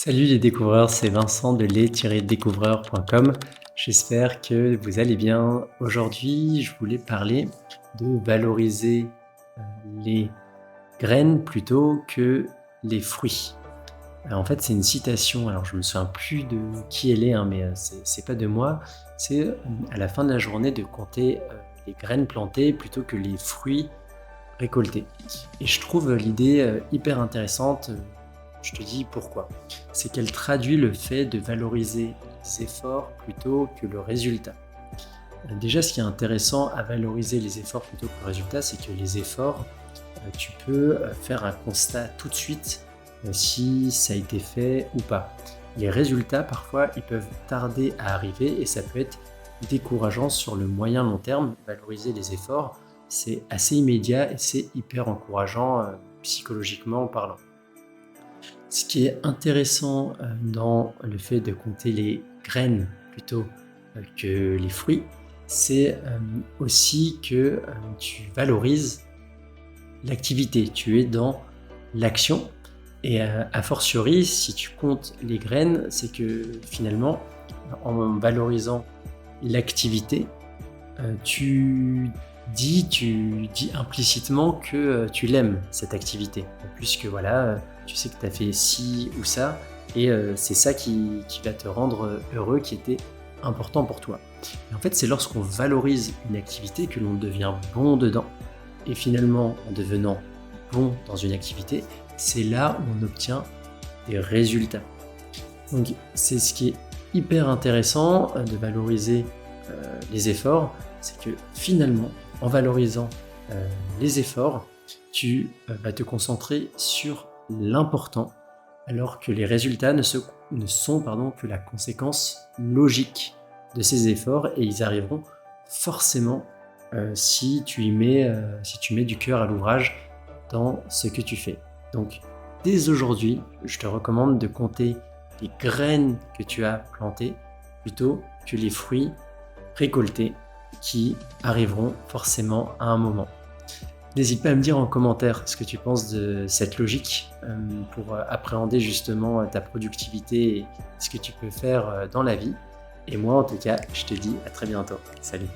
Salut les découvreurs, c'est Vincent de les-découvreurs.com. J'espère que vous allez bien. Aujourd'hui, je voulais parler de valoriser les graines plutôt que les fruits. En fait, c'est une citation, alors je me souviens plus de qui elle est, mais c'est pas de moi. C'est à la fin de la journée de compter les graines plantées plutôt que les fruits récoltés. Et je trouve l'idée hyper intéressante. Je te dis pourquoi. C'est qu'elle traduit le fait de valoriser les efforts plutôt que le résultat. Déjà, ce qui est intéressant à valoriser les efforts plutôt que le résultat, c'est que les efforts, tu peux faire un constat tout de suite si ça a été fait ou pas. Les résultats, parfois, ils peuvent tarder à arriver et ça peut être décourageant sur le moyen long terme. Valoriser les efforts, c'est assez immédiat et c'est hyper encourageant psychologiquement parlant. Ce qui est intéressant dans le fait de compter les graines plutôt que les fruits, c'est aussi que tu valorises l'activité, tu es dans l'action. Et a fortiori, si tu comptes les graines, c'est que finalement, en valorisant l'activité, tu dis implicitement que tu l'aimes, cette activité. Plus que voilà, tu sais que tu as fait ci ou ça, et c'est ça qui va te rendre heureux, qui était important pour toi. Et en fait, c'est lorsqu'on valorise une activité que l'on devient bon dedans. Et finalement, en devenant bon dans une activité, c'est là où on obtient des résultats. Donc, c'est ce qui est hyper intéressant de valoriser les efforts, c'est que finalement, en valorisant les efforts, tu vas te concentrer sur l'important, alors que les résultats ne sont que la conséquence logique de ces efforts, et ils arriveront forcément si tu mets du cœur à l'ouvrage dans ce que tu fais. Donc, dès aujourd'hui, je te recommande de compter les graines que tu as plantées plutôt que les fruits récoltés qui arriveront forcément à un moment. N'hésite pas à me dire en commentaire ce que tu penses de cette logique pour appréhender justement ta productivité et ce que tu peux faire dans la vie. Et moi, en tout cas, je te dis à très bientôt. Salut!